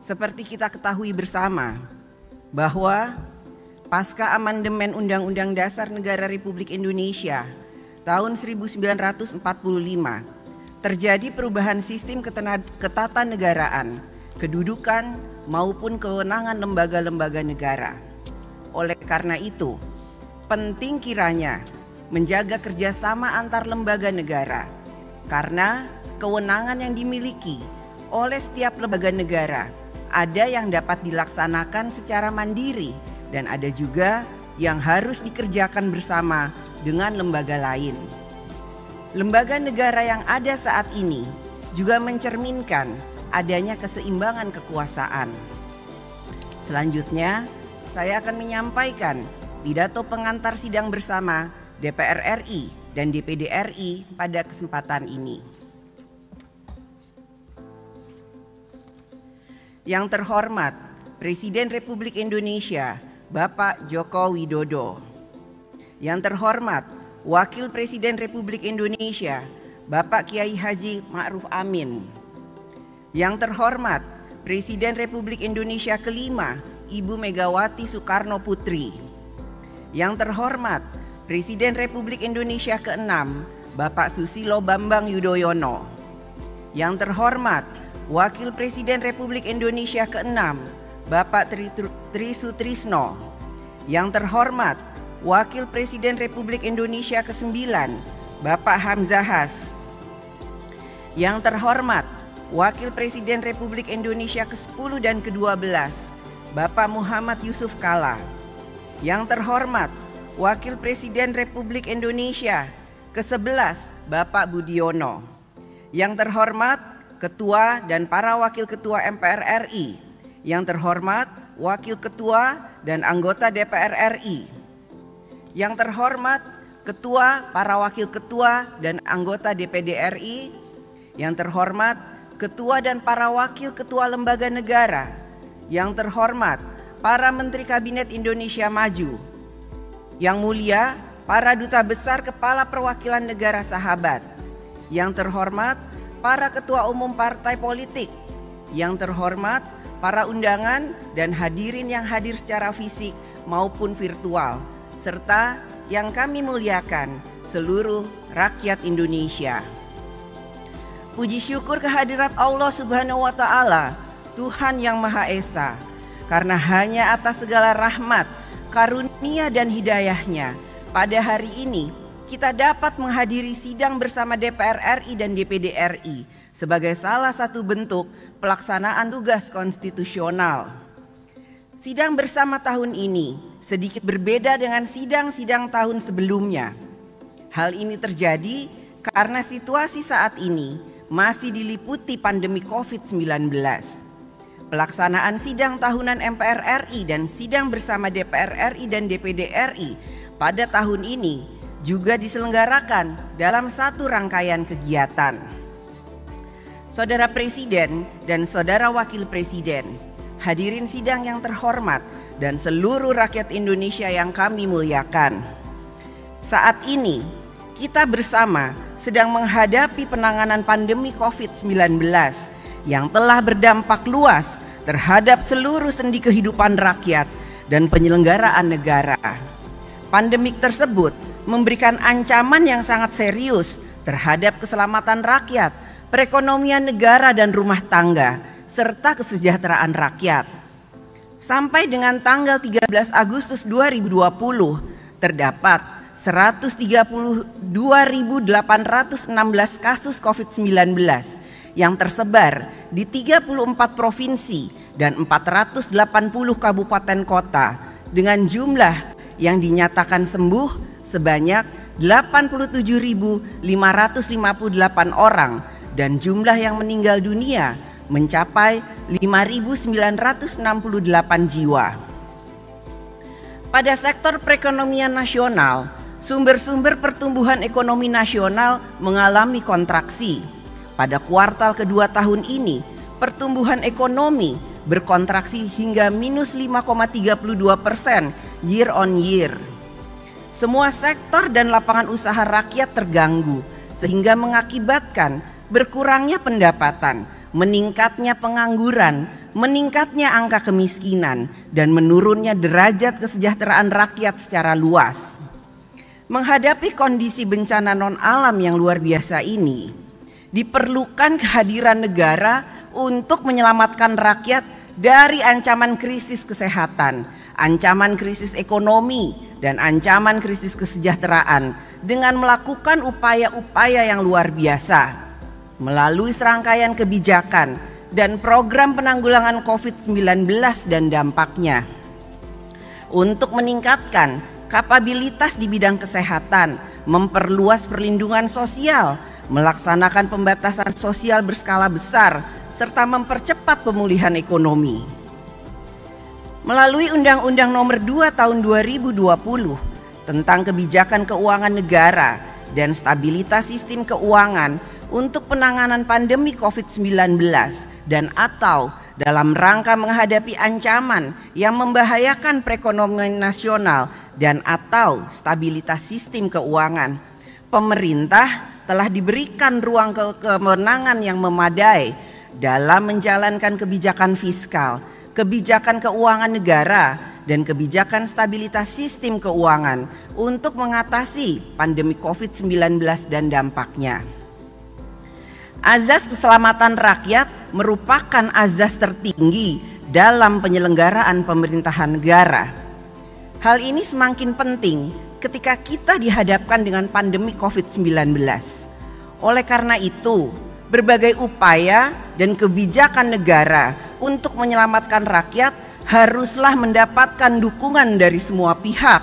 Seperti kita ketahui bersama bahwa pasca amandemen Undang-Undang Dasar Negara Republik Indonesia tahun 1945 terjadi perubahan sistem ketatanegaraan, kedudukan maupun kewenangan lembaga-lembaga negara. Oleh karena itu, penting kiranya menjaga kerjasama antar lembaga negara, karena kewenangan yang dimiliki oleh setiap lembaga negara ada yang dapat dilaksanakan secara mandiri dan ada juga yang harus dikerjakan bersama dengan lembaga lain. Lembaga negara yang ada saat ini juga mencerminkan adanya keseimbangan kekuasaan. Selanjutnya, saya akan menyampaikan pidato pengantar sidang bersama DPR RI dan DPD RI pada kesempatan ini. Yang terhormat Presiden Republik Indonesia Bapak Joko Widodo. Yang terhormat Wakil Presiden Republik Indonesia Bapak Kiai Haji Ma'ruf Amin. Yang terhormat Presiden Republik Indonesia kelima Ibu Megawati Soekarno Putri. Yang terhormat Presiden Republik Indonesia keenam Bapak Susilo Bambang Yudhoyono. Yang terhormat Wakil Presiden Republik Indonesia keenam Bapak Tri Sutrisno. Yang terhormat Wakil Presiden Republik Indonesia ke-9 Bapak Hamzahas. Yang terhormat Wakil Presiden Republik Indonesia ke-10 dan ke-12 Bapak Muhammad Yusuf Kalla. Yang terhormat Wakil Presiden Republik Indonesia ke-11 Bapak Budiono. Yang terhormat Ketua dan para Wakil Ketua MPR RI. Yang terhormat Wakil Ketua dan anggota DPR RI. Yang terhormat Ketua, para Wakil Ketua dan anggota DPD RI. Yang terhormat Ketua dan para Wakil Ketua Lembaga Negara. Yang terhormat para Menteri Kabinet Indonesia Maju. Yang mulia para Duta Besar Kepala Perwakilan Negara Sahabat. Yang terhormat para Ketua Umum Partai Politik. Yang terhormat para undangan dan hadirin yang hadir secara fisik maupun virtual, serta yang kami muliakan seluruh rakyat Indonesia. Puji syukur kehadirat Allah Subhanahu wa Ta'ala, Tuhan yang Maha Esa, karena hanya atas segala rahmat, karunia dan hidayahnya pada hari ini kita dapat menghadiri sidang bersama DPR RI dan DPD RI sebagai salah satu bentuk pelaksanaan tugas konstitusional. Sidang bersama tahun ini sedikit berbeda dengan sidang-sidang tahun sebelumnya. Hal ini terjadi karena situasi saat ini masih diliputi pandemi COVID-19. Pelaksanaan sidang tahunan MPR RI dan sidang bersama DPR RI dan DPD RI pada tahun ini juga diselenggarakan dalam satu rangkaian kegiatan. Saudara Presiden dan Saudara Wakil Presiden, hadirin sidang yang terhormat dan seluruh rakyat Indonesia yang kami muliakan. Saat ini kita bersama sedang menghadapi penanganan pandemi COVID-19 yang telah berdampak luas terhadap seluruh sendi kehidupan rakyat dan penyelenggaraan negara. Pandemik tersebut memberikan ancaman yang sangat serius terhadap keselamatan rakyat, perekonomian negara dan rumah tangga, serta kesejahteraan rakyat. Sampai dengan tanggal 13 Agustus 2020, terdapat 132.816 kasus COVID-19 yang tersebar di 34 provinsi dan 480 kabupaten kota dengan jumlah yang dinyatakan sembuh sebanyak 87.558 orang dan jumlah yang meninggal dunia mencapai 5.968 jiwa. Pada sektor perekonomian nasional, sumber-sumber pertumbuhan ekonomi nasional mengalami kontraksi. Pada kuartal kedua tahun ini, pertumbuhan ekonomi berkontraksi hingga minus 5,32% year on year. Semua sektor dan lapangan usaha rakyat terganggu, sehingga mengakibatkan berkurangnya pendapatan, meningkatnya pengangguran, meningkatnya angka kemiskinan dan menurunnya derajat kesejahteraan rakyat secara luas. Menghadapi kondisi bencana non-alam yang luar biasa ini, diperlukan kehadiran negara untuk menyelamatkan rakyat dari ancaman krisis kesehatan, ancaman krisis ekonomi, dan ancaman krisis kesejahteraan dengan melakukan upaya-upaya yang luar biasa melalui serangkaian kebijakan dan program penanggulangan COVID-19 dan dampaknya. Untuk meningkatkan kapabilitas di bidang kesehatan, memperluas perlindungan sosial, melaksanakan pembatasan sosial berskala besar, serta mempercepat pemulihan ekonomi. Melalui Undang-Undang Nomor 2 Tahun 2020 tentang Kebijakan Keuangan Negara dan Stabilitas Sistem Keuangan untuk penanganan pandemi COVID-19 dan atau dalam rangka menghadapi ancaman yang membahayakan perekonomian nasional dan atau stabilitas sistem keuangan, pemerintah telah diberikan ruang kewenangan yang memadai dalam menjalankan kebijakan fiskal, kebijakan keuangan negara, dan kebijakan stabilitas sistem keuangan untuk mengatasi pandemi COVID-19 dan dampaknya. Azas keselamatan rakyat merupakan azas tertinggi dalam penyelenggaraan pemerintahan negara. Hal ini semakin penting ketika kita dihadapkan dengan pandemi COVID-19. Oleh karena itu, berbagai upaya dan kebijakan negara untuk menyelamatkan rakyat haruslah mendapatkan dukungan dari semua pihak.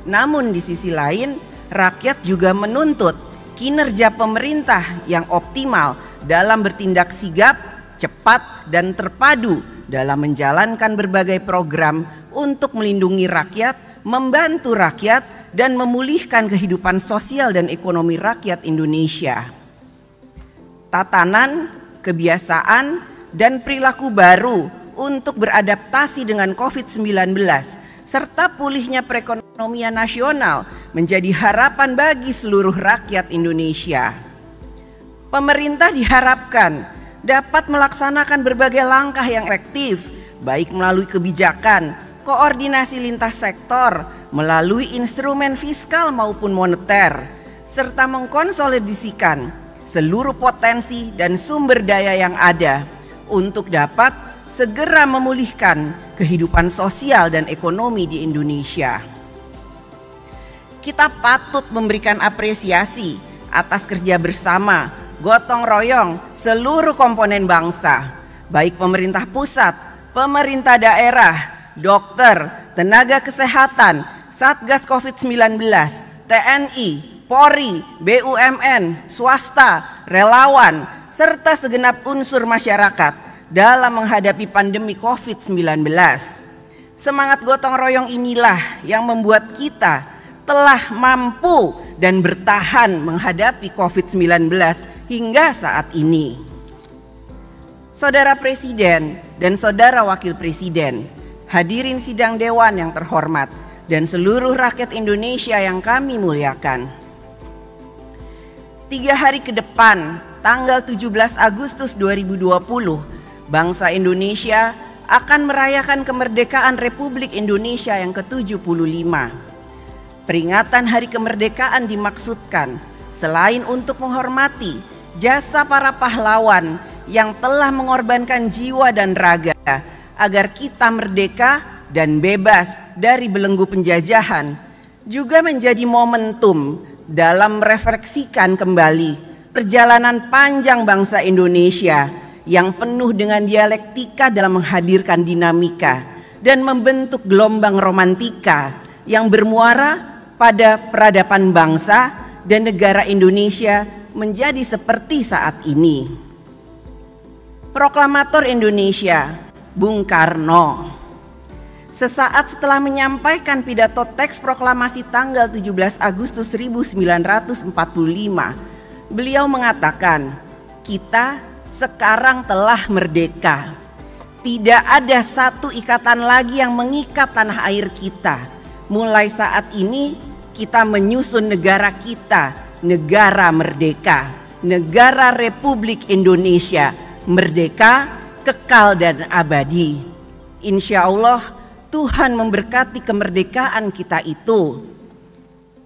Namun di sisi lain, rakyat juga menuntut kinerja pemerintah yang optimal dalam bertindak sigap, cepat, dan terpadu dalam menjalankan berbagai program untuk melindungi rakyat, membantu rakyat, dan memulihkan kehidupan sosial dan ekonomi rakyat Indonesia. Tatanan, kebiasaan, dan perilaku baru untuk beradaptasi dengan COVID-19 serta pulihnya perekonomian nasional menjadi harapan bagi seluruh rakyat Indonesia. Pemerintah diharapkan dapat melaksanakan berbagai langkah yang efektif, baik melalui kebijakan, koordinasi lintas sektor, melalui instrumen fiskal maupun moneter, serta mengkonsolidasikan seluruh potensi dan sumber daya yang ada untuk dapat segera memulihkan kehidupan sosial dan ekonomi di Indonesia. Kita patut memberikan apresiasi atas kerja bersama, gotong royong seluruh komponen bangsa, baik pemerintah pusat, pemerintah daerah, dokter, tenaga kesehatan, Satgas COVID-19, TNI, Polri, BUMN, swasta, relawan, serta segenap unsur masyarakat dalam menghadapi pandemi COVID-19. Semangat gotong royong inilah yang membuat kita telah mampu dan bertahan menghadapi COVID-19 hingga saat ini. Saudara Presiden dan Saudara Wakil Presiden, hadirin sidang Dewan yang terhormat, dan seluruh rakyat Indonesia yang kami muliakan. 3 hari ke depan, tanggal 17 Agustus 2020, bangsa Indonesia akan merayakan kemerdekaan Republik Indonesia yang ke-75. Peringatan Hari Kemerdekaan dimaksudkan selain untuk menghormati jasa para pahlawan yang telah mengorbankan jiwa dan raga agar kita merdeka dan bebas dari belenggu penjajahan, juga menjadi momentum dalam merefleksikan kembali perjalanan panjang bangsa Indonesia yang penuh dengan dialektika dalam menghadirkan dinamika dan membentuk gelombang romantika yang bermuara pada peradaban bangsa dan negara Indonesia menjadi seperti saat ini. Proklamator Indonesia, Bung Karno, sesaat setelah menyampaikan pidato teks proklamasi tanggal 17 Agustus 1945, beliau mengatakan, "Kita sekarang telah merdeka. Tidak ada satu ikatan lagi yang mengikat tanah air kita. Mulai saat ini kita menyusun negara kita, negara merdeka, negara Republik Indonesia, merdeka, kekal dan abadi. Insya Allah Tuhan memberkati kemerdekaan kita itu.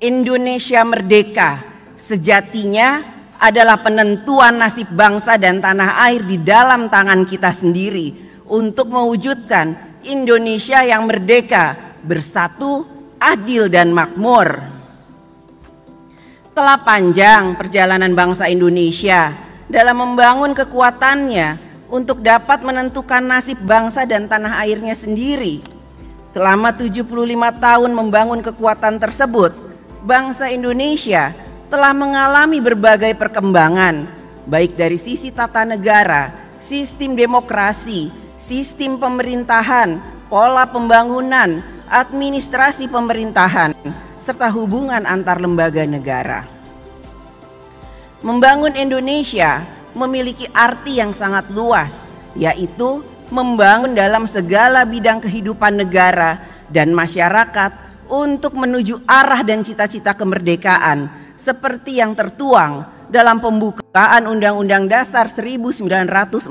Indonesia merdeka sejatinya adalah penentuan nasib bangsa dan tanah air di dalam tangan kita sendiri untuk mewujudkan Indonesia yang merdeka, bersatu, adil dan makmur. Telah panjang perjalanan bangsa Indonesia dalam membangun kekuatannya untuk dapat menentukan nasib bangsa dan tanah airnya sendiri. Selama 75 tahun membangun kekuatan tersebut, bangsa Indonesia telah mengalami berbagai perkembangan, baik dari sisi tata negara, sistem demokrasi, sistem pemerintahan, pola pembangunan, administrasi pemerintahan, serta hubungan antar lembaga negara. Membangun Indonesia memiliki arti yang sangat luas, yaitu membangun dalam segala bidang kehidupan negara dan masyarakat untuk menuju arah dan cita-cita kemerdekaan seperti yang tertuang dalam pembukaan Undang-Undang Dasar 1945.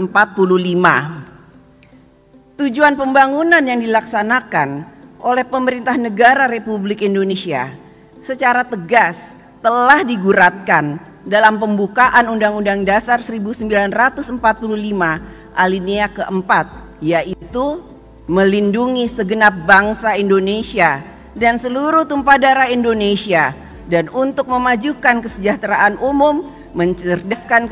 Tujuan pembangunan yang dilaksanakan oleh pemerintah negara Republik Indonesia secara tegas telah diguratkan dalam pembukaan Undang-Undang Dasar 1945 alinea keempat, yaitu melindungi segenap bangsa Indonesia dan seluruh tumpah darah Indonesia, dan untuk memajukan kesejahteraan umum, mencerdaskan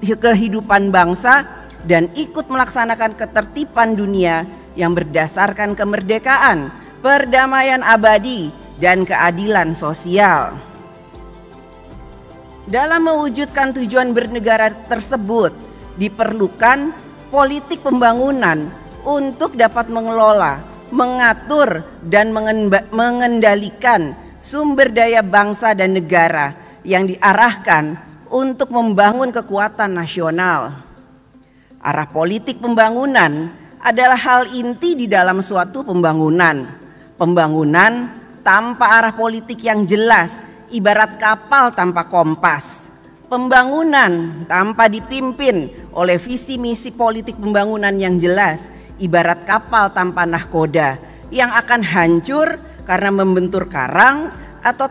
kehidupan bangsa, dan ikut melaksanakan ketertiban dunia yang berdasarkan kemerdekaan, perdamaian abadi, dan keadilan sosial. Dalam mewujudkan tujuan bernegara tersebut, diperlukan politik pembangunan untuk dapat mengelola, mengatur, dan mengendalikan sumber daya bangsa dan negara yang diarahkan untuk membangun kekuatan nasional. Arah politik pembangunan adalah hal inti di dalam suatu pembangunan. Pembangunan tanpa arah politik yang jelas ibarat kapal tanpa kompas. Pembangunan tanpa dipimpin oleh visi misi politik pembangunan yang jelas ibarat kapal tanpa nahkoda yang akan hancur karena membentur karang atau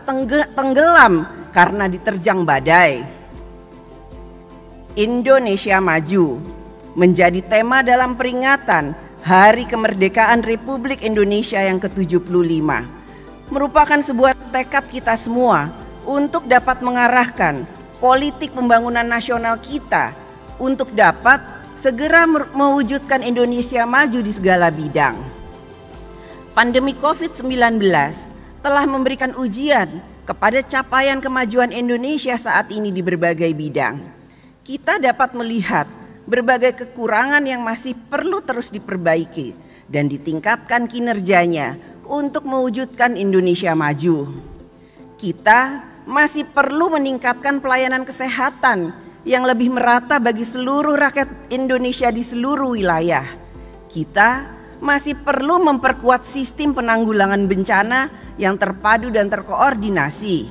tenggelam karena diterjang badai. Indonesia Maju menjadi tema dalam peringatan Hari Kemerdekaan Republik Indonesia yang ke-75. Merupakan sebuah tekad kita semua untuk dapat mengarahkan politik pembangunan nasional kita untuk dapat segera mewujudkan Indonesia maju di segala bidang. Pandemi COVID-19 telah memberikan ujian kepada capaian kemajuan Indonesia saat ini di berbagai bidang. Kita dapat melihat berbagai kekurangan yang masih perlu terus diperbaiki dan ditingkatkan kinerjanya untuk mewujudkan Indonesia maju. Kita masih perlu meningkatkan pelayanan kesehatan yang lebih merata bagi seluruh rakyat Indonesia di seluruh wilayah. Kita masih perlu memperkuat sistem penanggulangan bencana yang terpadu dan terkoordinasi.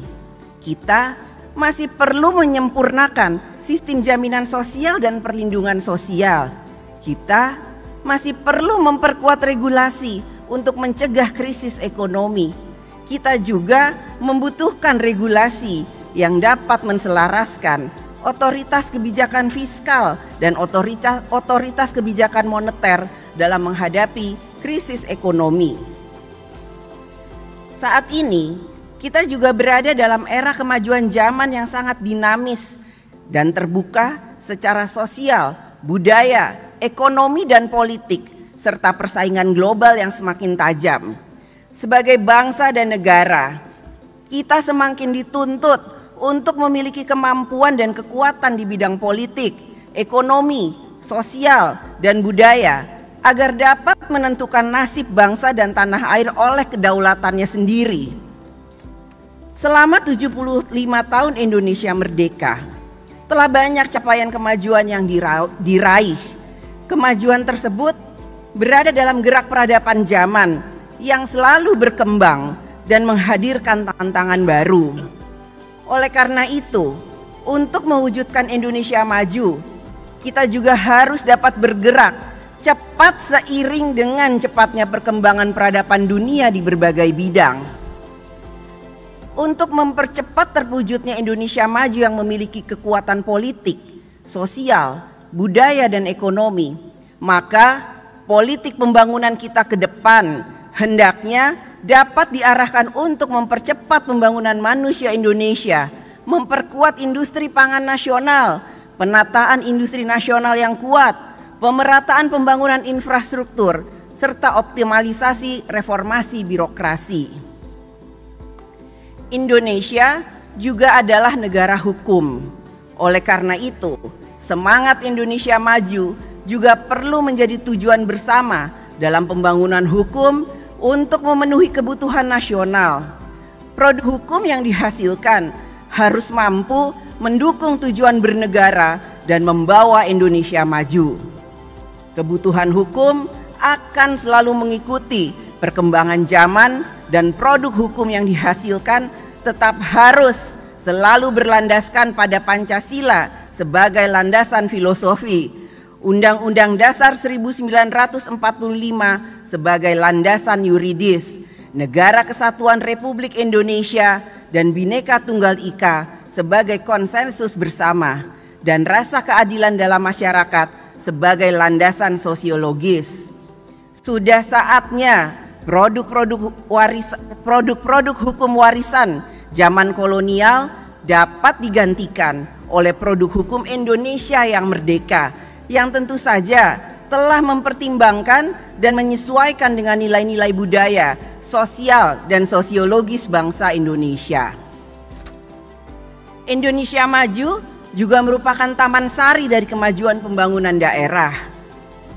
Kita masih perlu menyempurnakan sistem jaminan sosial dan perlindungan sosial. Kita masih perlu memperkuat regulasi untuk mencegah krisis ekonomi. Kita juga membutuhkan regulasi yang dapat menselaraskan otoritas kebijakan fiskal dan otoritas kebijakan moneter dalam menghadapi krisis ekonomi. Saat ini, kita juga berada dalam era kemajuan zaman yang sangat dinamis dan terbuka secara sosial, budaya, ekonomi, dan politik, serta persaingan global yang semakin tajam. Sebagai bangsa dan negara, kita semakin dituntut untuk memiliki kemampuan dan kekuatan di bidang politik, ekonomi, sosial, dan budaya agar dapat menentukan nasib bangsa dan tanah air oleh kedaulatannya sendiri. Selama 75 tahun Indonesia merdeka, telah banyak capaian kemajuan yang diraih. Kemajuan tersebut berada dalam gerak peradaban zaman yang selalu berkembang dan menghadirkan tantangan baru. Oleh karena itu, untuk mewujudkan Indonesia maju, kita juga harus dapat bergerak cepat seiring dengan cepatnya perkembangan peradaban dunia di berbagai bidang. Untuk mempercepat terwujudnya Indonesia maju yang memiliki kekuatan politik, sosial, budaya, dan ekonomi, maka politik pembangunan kita ke depan hendaknya dapat diarahkan untuk mempercepat pembangunan manusia Indonesia, memperkuat industri pangan nasional, penataan industri nasional yang kuat, pemerataan pembangunan infrastruktur, serta optimalisasi reformasi birokrasi. Indonesia juga adalah negara hukum. Oleh karena itu, semangat Indonesia maju juga perlu menjadi tujuan bersama dalam pembangunan hukum untuk memenuhi kebutuhan nasional. Produk hukum yang dihasilkan harus mampu mendukung tujuan bernegara dan membawa Indonesia maju. Kebutuhan hukum akan selalu mengikuti perkembangan zaman, dan produk hukum yang dihasilkan tetap harus selalu berlandaskan pada Pancasila sebagai landasan filosofi, Undang-Undang Dasar 1945 sebagai landasan yuridis, Negara Kesatuan Republik Indonesia dan Bhinneka Tunggal Ika sebagai konsensus bersama, dan rasa keadilan dalam masyarakat sebagai landasan sosiologis. Sudah saatnya produk-produk hukum warisan zaman kolonial dapat digantikan oleh produk hukum Indonesia yang merdeka, yang tentu saja telah mempertimbangkan dan menyesuaikan dengan nilai-nilai budaya, sosial, dan sosiologis bangsa Indonesia. Indonesia Maju juga merupakan taman sari dari kemajuan pembangunan daerah.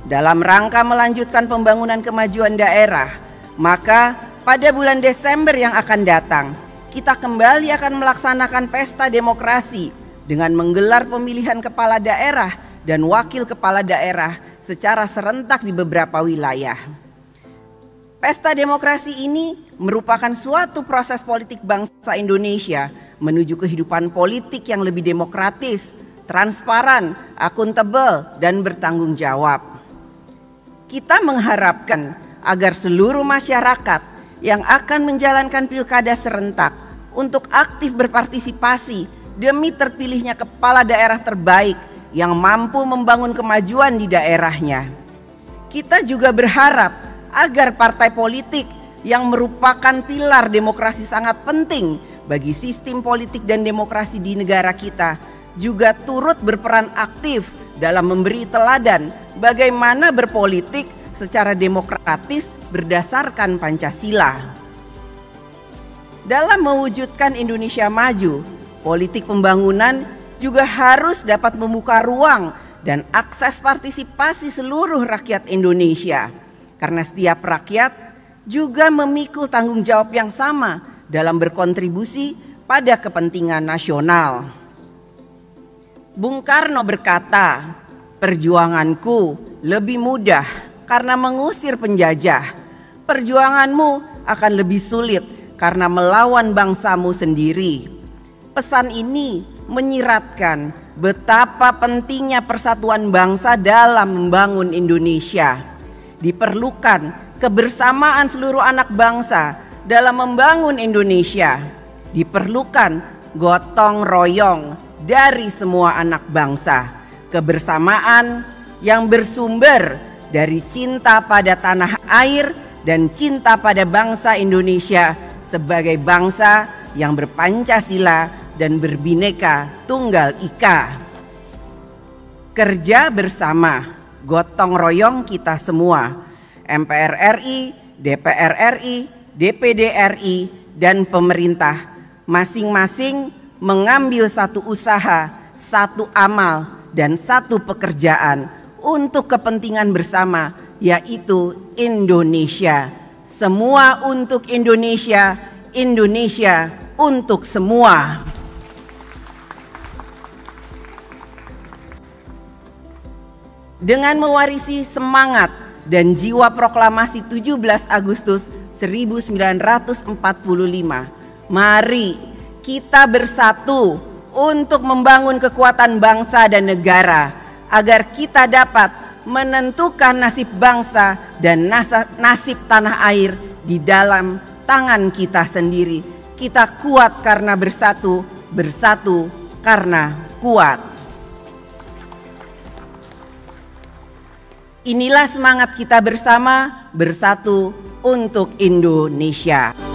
Dalam rangka melanjutkan pembangunan kemajuan daerah, maka pada bulan Desember yang akan datang, kita kembali akan melaksanakan pesta demokrasi dengan menggelar pemilihan kepala daerah dan wakil kepala daerah secara serentak di beberapa wilayah. Pesta demokrasi ini merupakan suatu proses politik bangsa Indonesia menuju kehidupan politik yang lebih demokratis, transparan, akuntabel, dan bertanggung jawab. Kita mengharapkan agar seluruh masyarakat yang akan menjalankan pilkada serentak untuk aktif berpartisipasi demi terpilihnya kepala daerah terbaik yang mampu membangun kemajuan di daerahnya. Kita juga berharap agar partai politik yang merupakan pilar demokrasi sangat penting bagi sistem politik dan demokrasi di negara kita juga turut berperan aktif dalam memberi teladan bagaimana berpolitik secara demokratis berdasarkan Pancasila. Dalam mewujudkan Indonesia maju, politik pembangunan juga harus dapat membuka ruang dan akses partisipasi seluruh rakyat Indonesia, karena setiap rakyat juga memikul tanggung jawab yang sama dalam berkontribusi pada kepentingan nasional. Bung Karno berkata, "Perjuanganku lebih mudah karena mengusir penjajah. Perjuanganmu akan lebih sulit karena melawan bangsamu sendiri." Pesan ini menyiratkan betapa pentingnya persatuan bangsa dalam membangun Indonesia. Diperlukan kebersamaan seluruh anak bangsa dalam membangun Indonesia. Diperlukan gotong royong dari semua anak bangsa. Kebersamaan yang bersumber dari cinta pada tanah air dan cinta pada bangsa Indonesia sebagai bangsa yang berpancasila dan berbineka tunggal ika. Kerja bersama, gotong royong kita semua, MPR RI, DPR RI, DPD RI, dan pemerintah masing-masing mengambil satu usaha, satu amal, dan satu pekerjaan untuk kepentingan bersama, yaitu Indonesia. Semua untuk Indonesia, Indonesia untuk semua. Dengan mewarisi semangat dan jiwa proklamasi 17 Agustus 1945, mari kita bersatu untuk membangun kekuatan bangsa dan negara agar kita dapat menentukan nasib bangsa dan nasib tanah air di dalam tangan kita sendiri. Kita kuat karena bersatu, bersatu karena kuat. Inilah semangat kita bersama, bersatu untuk Indonesia.